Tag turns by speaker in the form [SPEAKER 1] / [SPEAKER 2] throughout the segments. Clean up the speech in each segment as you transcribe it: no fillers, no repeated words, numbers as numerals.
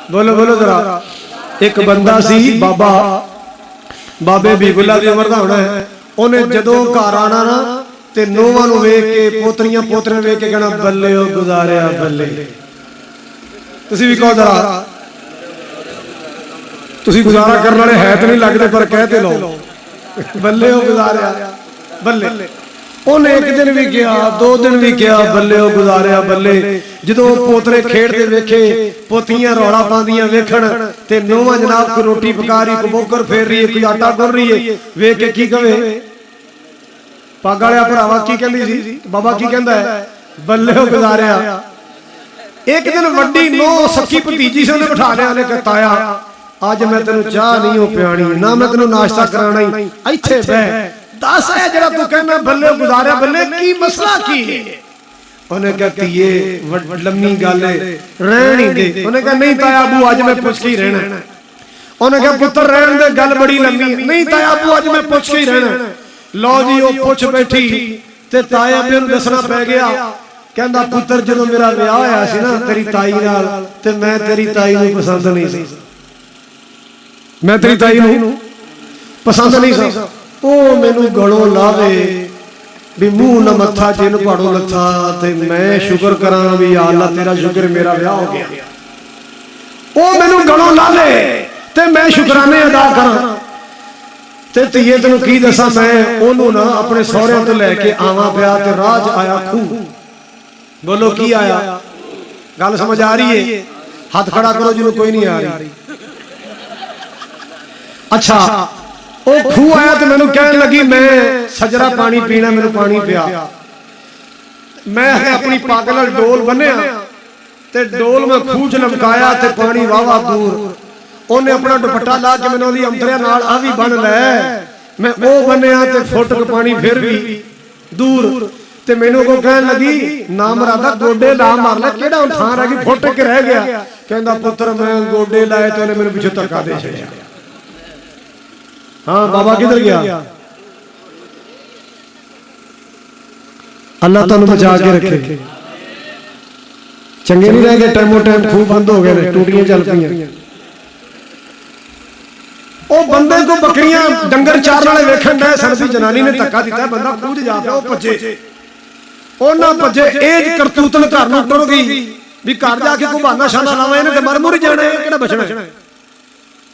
[SPEAKER 1] बोलो बोलो जरा। एक बंदा सी बाबा बाबे बीबुल्ला दी उमर दा होना है। उन्हें जदों घर आना ना ते नोवां नूं वेख के पोतरियां पोतरे वेख के कहना बल्ले ओ गुजारिया बल्ले। तुसीं भी कहो जरा, तुसीं गुजारा करने वाले है तो नहीं लगते पर कहते लो बल्ले ओ गुजारिया बल्ले। उन्हें एक दिन भी किया, 2 दिन भी किया, बल्ले ओ गुजारिया बल्ले। जदों पोतरे खेड़ते वेखे, पोतियां रौला पांदियां वेखण ते नोवां जनाब कोई रोटी पका रही, कोई बोकर फेर रही है, कोई आटा गुन रही है, वेख के की कहे पग वालिया भरावा की कहंदी सी, बाबा की कहंदा है बल्ले ओ गुजारिया। एक दिन वड्डी नो सखी भतीजी से उन्हें बिठा लिया, ने ताया अज मैं तेनू चाह नहीं हो पियाणी, ना मैं तेनू नाश्ता कराना ही, इत्थे बह दस है जरा तू कहना बल्ले गुजारिया बल्ले की मसला की है। उन्हें कहती ये लम्मी गल है रहन ही दे। उन्हें कहा नहीं ताया अबू अज मैं पुछ के ही रहना। उन्हें कहा पुत्र रहन दे गल बड़ी लम्मी। नहीं ताया अबू अज मैं पुछ के ही रहना। लो जी वो पुछ बैठी ते ताया भी उन्हें दसना पै गया। कहंदा पुत्र जदों मेरा विआह होया सी ना तेरी ताई नाल ते मैं तेरी ताई नूं पसंद नहीं सी, मैं तेरी ताई नूं पसंद नहीं सी। ओ मैनू गलों लावे भी मुंह न मत्था जिन पहाड़ों लथा ते मैं शुक्र करा भी या अल्लाह तेरा शुक्र मेरा विआह हो गया। ओ मैनू गलों लावे ते मैं शुकराने अदा करा ते धीए तेनू की दसा मैं ओनू ना अपने सहुरिਆਂ तो लैके आवां पिया ते राह च आया खूह। बोलो की आया? गल समझ आ रही है? हाथ खड़ा करो जिन्हों कोई नहीं आ रही। अच्छा ओ खूह आया तो मैनू कहन लगी मैं सजरा पानी पीना, मैनू पानी पिया। मैं अपनी पग नाल डोल बन्निया ते डोल मैं खूह च लमकाया ते पानी वावा दूर। उन्हें अपना दुपट्टा ला के मैनू ओदी अंतरिया नाल आ भी बन लै। मैं ओ बन्निया ते फुट के पानी फिर भी दूर ते मैनू को कहन लगी ना मरादा गोडे ला मार लै, केड़ा हुण थां रह गई फुट के रह गया। कहंदा पुत्र मैं गोडे लाए तो उन्हें मैनू पिछे धक्का दे छड़िया। हाँ बाबा किधर गया? अल्लाह तुहानू बचा के रखे। चंगे नहीं रह गए, टाइमों टाइम खूह बंद हो गए, टूटियां चल पईयां। ओ बंदे को बकरियां डंगर चारन वाले वेखण दे सन सी, जनानी ने धक्का दिता, बंदा खूह च जा पिया, ओ भजे ओ ना भजे एज करतूतन घर नूं टुर गई भी घर जाके कोई बहाना शाना लावा इन्हें ते मर मुर जाना है, किहड़ा बचना।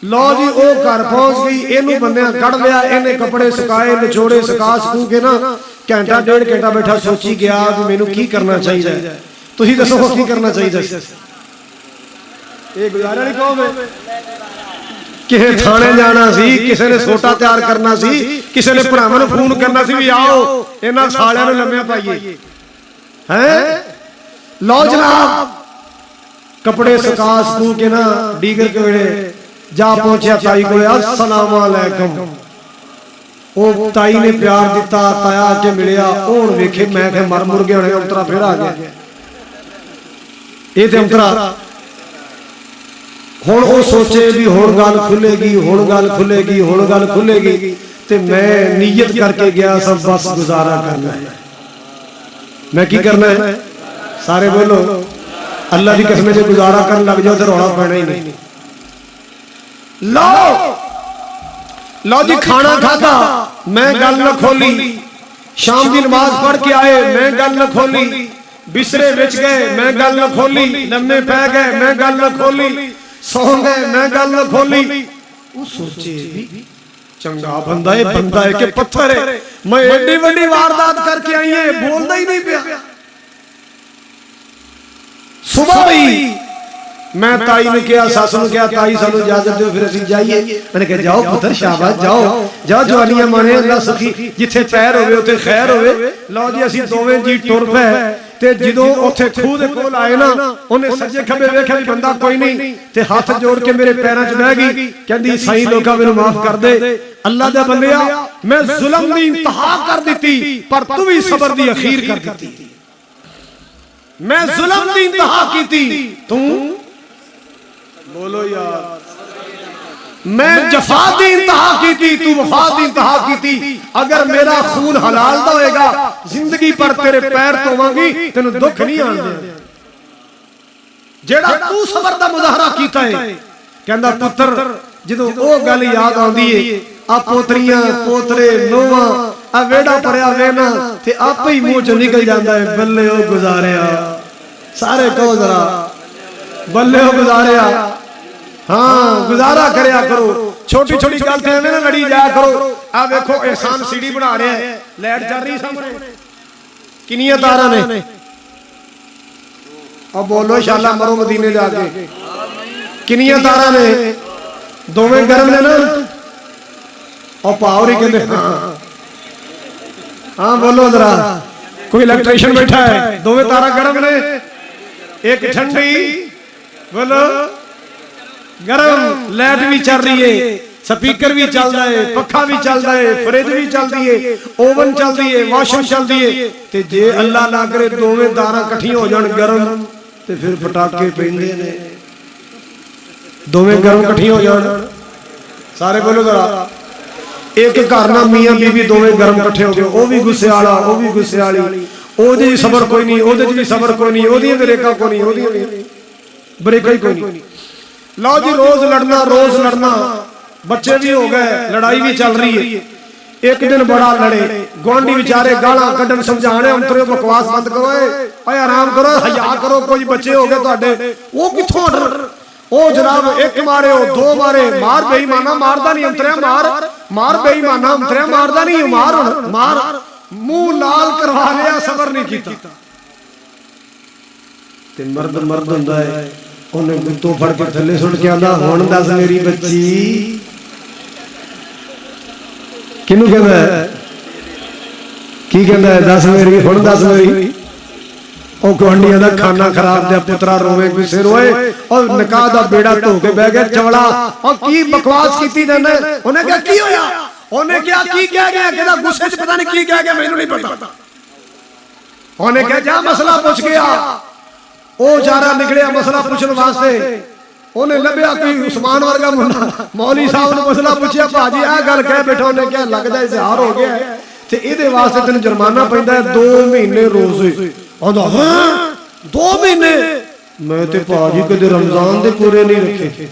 [SPEAKER 1] लो जी ओ घर पहुंच गई, इनू बंदियां कढ़ लिया, इन्हें कपड़े सुकाए निचोड़े सुका सकू के ना घंटा 1.5 घंटा बैठा सोची गया कि मैनू की करना चाहिए। तुसीं दसो की करना चाहिए? ये गुजारा नहीं कहोगे? किसे थाने जाना सी, किसी ने सोटा तैयार करना सी, किसी ने भरावां नूं फोन करना सी भी आओ इन्हां सालियां नूं लम्मिया पाइए हैं। लो जनाब कपड़े सुका सकू के ना डीगर के वेले जा पहुंचा ताई को, अस्सलाम वालेकुम। ओ ताई ने प्यार दिता, ताया आके मिलिया। हुण वेखे मैं कि मर मुर गया होने, अंतरा फिर आ गया। ये ते अंतरा हुण ओ सोचे भी हुण गल खुलेगी, हुण गल खुलेगी, हुण गल खुलेगी ते मैं नीयत करके गया सब बस गुजारा करना है। मैं की करना है? सारे बोलो अल्लाह की कसम से गुजारा करन लग जाओ तो रौला पैना ही नहीं। लो लो जी खाना खाता, मैं गल न खोली। शाम की नमाज पढ़ के आए, मैं गल न खोली। बिस्तरे विच गए, मैं गल न खोली। लम्मे पै गए, मैं गल न खोली। सौ गए, मैं गल न खोली। वो सोचे भी चंगा बंदा है, बंदा है कि पत्थर है। मैं एडी बड़ी वारदात करके आई है, बोलता ही नहीं पिया। सुबह ही मैं ताई ने कहा, सस ने कहा ताई सानू इजाजत दो फिर असीं जाइए। मैंने कहा जाओ पुत्र शाबाश जाओ जाओ, जवानियां माने अल्लाह सुखी, जिथे पैर होवे उथे खैर होवे। लो जी असीं दोवें जी टुर पे ते जदों उत्थे खूह दे कोल आए ना, उन्हें सज्जे खब्बे वेखिया भी बंदा कोई नहीं ते हाथ जोड़ के मेरे पैरां च बह गई। कहंदी साईं लोका मैनू माफ कर दे, अल्लाह दा बंदिया मैं जुल्म दी इंतहा कर दित्ती पर तू भी सबर दी अखीर कर दित्ती। मैं जुल्म दी इंतहा कीती, तू बोलो यार। मैं जफा दी इंतहा की थी, तू वफा दी इंतहा की थी। अगर मेरा खून हलाल दा होएगा जिंदगी पर तेरे पैर धोवांगी, तेनू दुख नहीं आने। ਜਿਹੜਾ ਤੂੰ ਸਬਰ ਦਾ ਮੁਜ਼ਾਹਰਾ ਕੀਤਾ ਹੈ। ਕਹਿੰਦਾ ਪੁੱਤਰ ਜਦੋਂ ਉਹ ਗੱਲ ਯਾਦ ਆਉਂਦੀ ਏ ਆ ਪੋਤਰੀਆਂ ਪੋਤਰੇ ਨੋਵਾਂ ਆ ਵੇੜਾ ਭਰਿਆ ਵੇਨਾ ਤੇ ਆਪੇ ਹੀ ਮੂੰਹ ਚੋਂ ਨਿਕਲ ਜਾਂਦਾ ਹੈ ਬੱਲੇ ਉਹ ਗੁਜ਼ਾਰਿਆ। ਸਾਰੇ ਕਹੋ ਜ਼ਰਾ ਬੱਲੇ ਉਹ ਗੁਜ਼ਾਰਿਆ। ਹਾਂ ਗੁਜ਼ਾਰਾ ਕਰਿਆ ਕਰੋ, ਛੋਟੀ ਛੋਟੀ ਗੱਲ ਤੇ ਐਵੇਂ ਨਾ ਲੜੀ ਜਾਇਆ ਕਰੋ। ਆ ਵੇਖੋ ਇਹਸਾਨ ਸੀੜੀ ਬਣਾ ਰਿਹਾ ਹੈ, ਲਾਈਟ ਚੱਲ ਰਹੀ ਸਾਹਮਣੇ, ਕਿੰਨੀਆਂ ਤਾਰਾਂ ਨੇ? ਆ ਬੋਲੋ ਇੰਸ਼ਾਅੱਲਾ ਮਰੋ ਮਦੀਨੇ ਜਾ ਕੇ। ਕਿੰਨੀਆਂ ਤਾਰਾਂ ਨੇ? ਦੋਵੇਂ ਗਰਮ ਨੇ ਨਾ? ਉਹ ਪਾਵਰ ਹੀ ਕਹਿੰਦੇ ਹਾਂ ਬੋਲੋ ਜ਼ਰਾ। ਕੋਈ ਇਲੈਕਟ੍ਰੀशियन बैठा है, ਦੋਵੇਂ ਤਾਰਾਂ ਗਰਮ ਨੇ, ਇੱਕ ਠੰਡੀ बोलो गरम, लाइट भी चल रही है, स्पीकर भी चल रहा है, पखा भी चल रहा है, फ्रिज भी चलती है, ओवन चलती है, वाशिंग चलती है। ते जे अल्लाह ना करे दोवें तारां इकट्ठियां हो जाण गरम ते फिर पटाके पैंदे ने। दोवें गरम इकट्ठियां हो जाण, सारे बोलो जरा। एक घर ना मियां बीबी दोवें गरम इकट्ठे हो गए, वो भी गुस्से वाला वो भी गुस्से वाली, ओदी सबर कोई नहीं, ओदे च भी सबर कोई नहीं, ओदी ब्रेकां कोई नहीं, ओदी ब्रेक ही कोई नहीं। लो जी रोज लड़ना, बच्चे भी हो गए, लड़ाई भी चल रही है। एक दिन बड़ा लड़े, गुआंढी बेचारे गालां कड्ढन समझाने अंतरे बकवास बंद करो, ओए आराम करो, हया करो, कोई बच्चे हो गए तुहाडे। वो कित्थों ओ जनाब एक मारे हो दो मारे, मार बेईमाना मारदा नहीं अंतरे, मार बेईमाना अंतरे मारदा नहीं, मार मुंह लाल करवा लिया, सबर नहीं कीता। ते मर्द हुंदा है, ਉਹਨੇ ਗੁੱਤੋਂ ਫੜ ਕੇ ਥੱਲੇ ਸੁੱਟ ਕੇ ਆਂਦਾ ਹੁਣ ਦੱਸ ਮੇਰੀ ਬੱਚੀ। ਕਿਹਨੂੰ ਕਹਿੰਦਾ ਹੈ? ਕੀ ਕਹਿੰਦਾ ਹੈ? ਦੱਸ ਮੇਰੀ, ਹੁਣ ਦੱਸ ਮੇਰੀ। ਉਹ ਗੁਆਂਢੀਆਂ ਦਾ ਖਾਨਾ ਖਰਾਬ ਦਾ ਪੁੱਤਰਾ ਰੋਵੇ ਗੁੱਸੇ ਰੋਏ, ਔਰ ਨਿਕਾਹ ਦਾ ਬੇੜਾ ਧੋ ਕੇ ਬਹਿ ਗਿਆ ਚਵਲਾ। ਔਰ ਕੀ ਬਕਵਾਸ ਕੀਤੀ ਜਾਂਦਾ। ਉਹਨੇ ਕਿਹਾ ਕੀ ਹੋਇਆ? ਉਹਨੇ ਕਿਹਾ ਕੀ ਕਹਿ ਗਿਆ? ਕਹਿੰਦਾ ਗੁੱਸੇ 'ਚ ਪਤਾ ਨਹੀਂ ਕੀ ਕਹਿ ਗਿਆ, ਮੈਨੂੰ ਨਹੀਂ ਪਤਾ। ਉਹਨੇ ਕਿਹਾ ਜਾ ਮਸਲਾ ਪੁੱਛ ਗਿਆ। ਉਹ ਜਾਰਾ ਨਿਕਲਿਆ ਮਸਲਾ ਪੁੱਛਣ ਵਾਸਤੇ, ਉਹਨੇ ਲੱਭਿਆ ਕੋਈ ਉਸਮਾਨ ਵਰਗਾ ਮੁੰਡਾ, ਮੌਲੀ ਸਾਹਿਬ ਨੂੰ ਮਸਲਾ ਪੁੱਛਿਆ, ਭਾਜੀ ਆਹ ਗੱਲ ਕਹਿ ਬੈਠਾ। ਉਹਨੇ ਕਿਹਾ ਲੱਗਦਾ ਇਜ਼ਹਾਰ ਹੋ ਗਿਆ ਤੇ ਇਹਦੇ ਵਾਸਤੇ ਤੈਨੂੰ ਜੁਰਮਾਨਾ ਪੈਂਦਾ ਹੈ 2 ਮਹੀਨੇ ਰੋਜ਼ੇ। ਆਂਦਾ ਹਾਂ 2 ਮਹੀਨੇ? ਮੈਂ ਤੇ ਭਾਜੀ ਕਦੇ ਰਮਜ਼ਾਨ ਦੇ ਪੂਰੇ ਨਹੀਂ ਰੱਖੇ,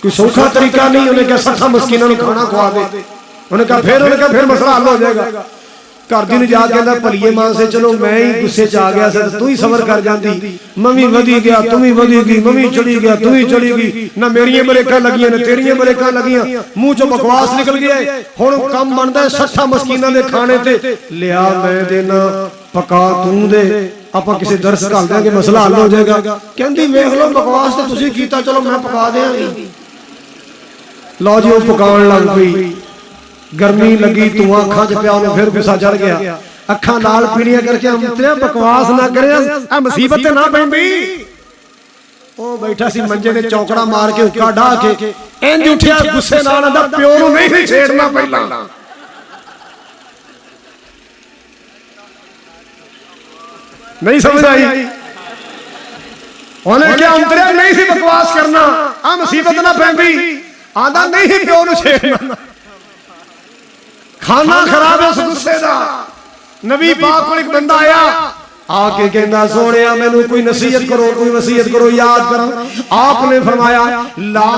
[SPEAKER 1] ਕੋਈ ਸੌਖਾ ਤਰੀਕਾ ਨਹੀਂ। ਉਹਨੇ ਕਿਹਾ 60 ਮਸਕੀਨਾਂ ਨੂੰ ਖਾਣਾ ਖਵਾ ਦੇ। ਉਹਨੇ ਕਿਹਾ ਫਿਰ ਮਸਲਾ ਹੱਲ ਹੋ ਜਾਏਗਾ। घर दी जा के भलीए मां से चलो मैं ही गुस्से च आ गया सर, तू ही सबर कर जाती, मम्मी वधी गया तू ही वधी गई, मम्मी चढ़ी गया तू ही चढ़ी गई, ना मेरिया ब्रेकां लगियां ना तेरिया ब्रेकां लगियां, मुंह चो बकवास निकल गया। हुण कम बनदा 60 मस्कीनां दे खाने ते लिया मैं देना, पका तू दे, आपां किसी दरस घल देंगे, मसला हल हो जाएगा। कहंदी वेख लो बकवास तो तुसीं कीता, चलो मैं पका देंगी। लो जी वो पकाउण लग पई, गर्मी लगी धुआं अखां च पिया, फिर गुस्सा चढ़ गया, अखां लाल पीलियां करके अंतरे बकवास ना करे, आ मुसीबत ना पैंदी। ओ बैठा सी मंजे ते चौकड़ा मार के हुक्का ढा के इंज उठिया गुस्से नाल, आंदा प्यो नूं नहीं छेड़ना पहला। नहीं समझ आई? उन्हें क्या अंतरे नहीं सी बकवास करना, आ मुसीबत ना पैंदी। आंदा नहीं प्यो नूं छेड़ना, खाना खराब है उस गुस्से दा। नबी पाक कोल एक बंदा आया, आके कहंदा सोहणिया मैनू कोई नसीहत करो, कोई वसीयत करो, याद करो। आपने फरमाया ला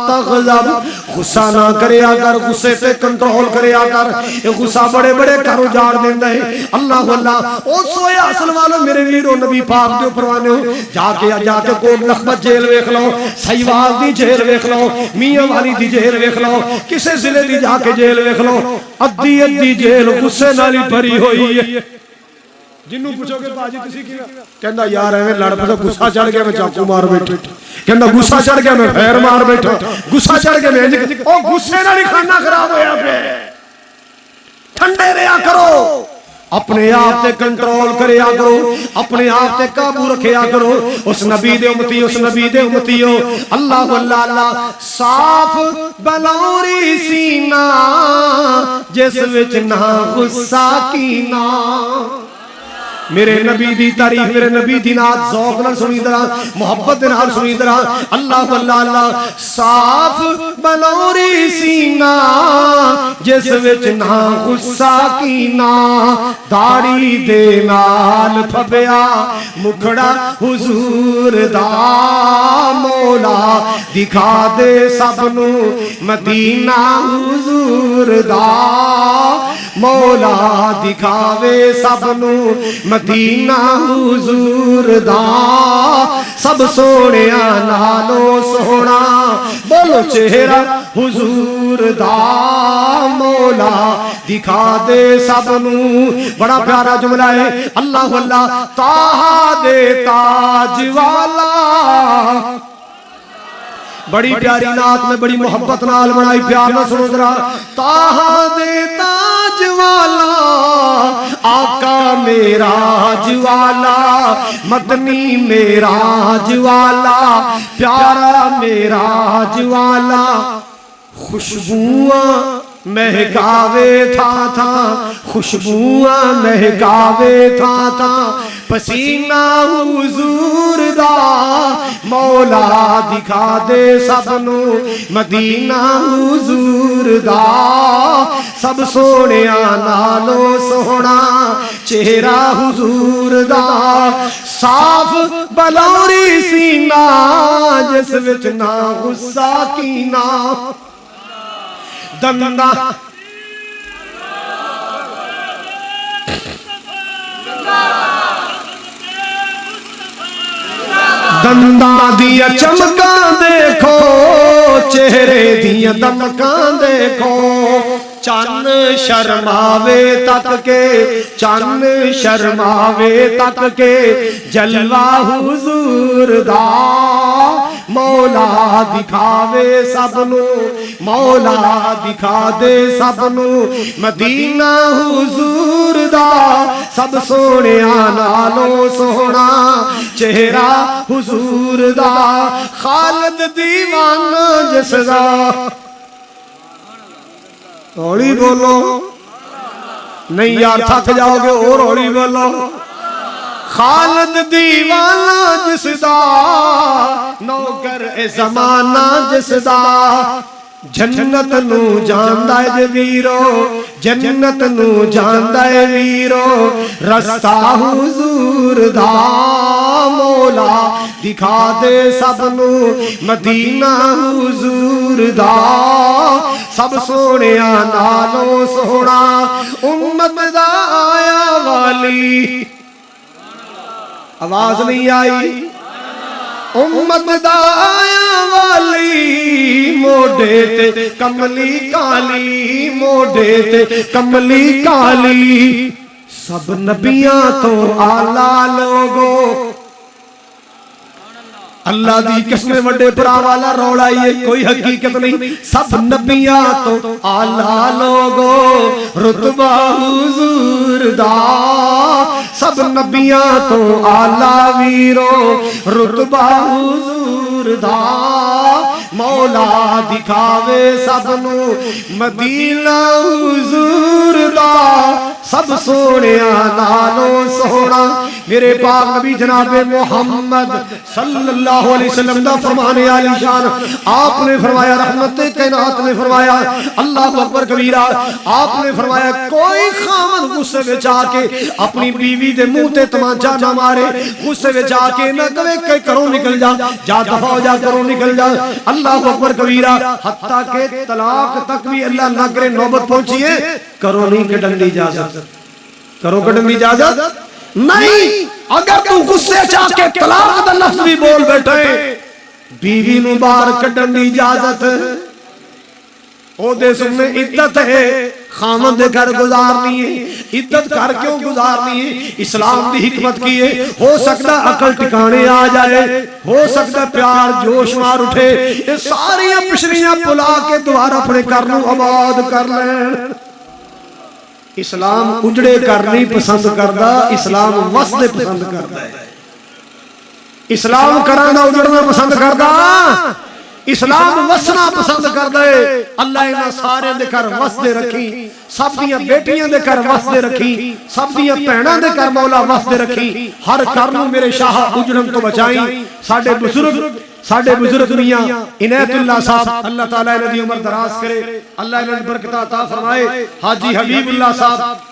[SPEAKER 1] तग़ज़ब, गुस्सा ना करया कर, गुस्से पे कंट्रोल करया कर, ये गुस्सा बड़े बड़े घर उजाड़ देंदा है। अल्लाह अल्लाह ओ सोया असल वालों मेरे वीरो नबी पाक दे परवाने हो, जाके कोट लखपत जेल वेख लो, सहीवाल दी जेल वेख लो, मियां वाली दी जेल वेख लो, किसे जिले दी जाके जेल वेख लो, अद्धी अद्धी जेल गुस्से नाल ही भरी हुई है। जिन्हों पूछोगे बाजी तुसी की, कहंदा यार एवें लड़ पए, गुस्सा चढ़ गया मैं चाकू मार बैठा, कहंदा गुस्सा चढ़ गया मैं फैर मार बैठा, गुस्सा चढ़ गया मैं इंज, ओ गुस्से नाल ही खाना खराब होया पे। ठंडे रहा करो, अपने आप ते कंट्रोल करया करो, अपने आप ते काबू रखया करो। उस नबी दे उम्मती, उस नबी दे उम्मती हो, अल्लाह अल्लाह अल्लाह साफ बलौरी सीना जिस विच ना गुस्सा कीना, मेरे नबी दी तारीफ, मेरे नबी दी नात ज़ौक़ नाल सुनी दरा, मुहब्बत दे नाल सुनी दरा। अल्लाह अल्लाह अल्लाह। साफ बलौरी सीना जिस विच ना गुस्सा कीना, दाढ़ी दे नाल फबिया मुखड़ा हुजूर दा, मौला दिखा दे सबनू मदीना हुजूर दा, मौला दिखावे सबनू मदीना हुजूर दा, सब सोहणिया नालों सोहना बोलो चेहरा हुजूर दा, मौला दिखा दे सबनू। बड़ा प्यारा जुमला है। अल्लाह अल्लाह। ताहा दे ताज वाला, बड़ी प्यारी नात में बड़ी मोहब्बत नाल बनाई, प्यार ना सुनो जरा। ताहा दे ताज वाला, आका मेरा ज्वाला, मदनी मेरा ज्वाला, प्यारा मेरा ज्वाला, खुशबुआं महकावे था था, खुशबुआं महकावे था था, पसीना हुजूर दा, मौला दिखा दे सबनू मदीना हुजूर दा, सब सोहणिया नालों सोहना चेहरा हुजूर दा, साफ बलौरी सीना जिस विच ना गुस्सा कीना, दंदा दंदा दिया चमका देखो, चेहरे दिया दमका देखो, चन शर्मावे तक के, चन शर्मावे तक के, जलवा हुजूर दा, मौला दिखावे सबनू, मौला दिखा दे सबनू मदीना हुजूर दा, सब सोहणिया नालों सोहना चेहरा हुजूर दा, खालिद दीवाना जिसदा, हौली बोलो नहीं यार थक जाओगे, और हौली बोलो। खालिद दीवाना जिसदा, नौकर ए जमाना जिसदा, जन्नत नू जानदा है वीरो, जन्नत नू जानदा है वीरो, रस्ता हुजूर दा, मौला दिखा दे सबनू मदीना हुजूर दा, सब सोहणिया नालों सोहना उम्मत दा आया वाली। आवाज नहीं आई। उम्मत दा आया वाली, मोढे ते कमली काली, मोढे ते कमली काली, सब नबियां तो आला लोगो। अल्लाह दी किस्म वड्डे भरा वाला रौला ये कोई हकीकत नहीं, सब नबियां तो आला लोगो, रुतबा हुजूर दा, सब नबियां तो आला वीरो, रुतबा हुजूर दा, मौला दिखावे सबनू मदीना हुजूर दा, सब सोहणिया नालों सोहना। मेरे पाक नबी जनाबे मोहम्मद सल्लल्लाहु अलैहि वसल्लम दा फरमाने आली शान, आपने फरमाया, रहमत कायनात ने फरमाया, अल्लाहु अकबर कबीरा, आपने फरमाया कोई खामद गुस्से विच आके अपनी बीवी दे मुंह ते तमाचा ना मारे, गुस्से विच आके ना कहे कि घरों निकल जा दफा हो जा, घरों निकल जा। अल्लाहु अकबर कबीरा, हत्ता के तलाक तक भी अल्लाह ना करे नौबत पहुंची है, घरों नहीं कढण दी इजाजत, घरों कढण दी इजाजत नहीं। अगर तू गुस्से च आके तलाक दा लफ्ज़ भी बोल बैठे, बीवी नूं बाहर कढण दी इजाजत, ओदे सामने इज्जत है, खामद दे घर गुजारनी है, इज्जत कर क्यों गुजारनी है, इस्लाम की हिकमत की है। हो सकता अकल ठिकाने आ जाए, हो सकता प्यार जोश मार उठे, ये सारियां पिछलियां भुला के दोबारा अपने घर नूं आबाद कर लें। इस्लाम उजड़े कर नहीं पसंद करता, इस्लाम वसदे पसंद करता है। इस्लाम करां दा उजड़ना पसंद करता, इस्लाम वसना पसंद करदा है। अल्लाह इन्हां सारे दे घर वसदे रखी, सब दियां बेटियां दे घर वसदे रखी, सब दियां भैणां दे घर मौला वसदे रखी। हर घर नूं मेरे शाह उजड़न तो बचाई। साडे बुजुर्ग मियां इनायतुल्लाह साहब, अल्लाह ताला इन्हां दी उम्र दराज करे, अल्लाह इन्हां नूं बरकत अता फरमाए। हाजी हबीबुल्लाह साहब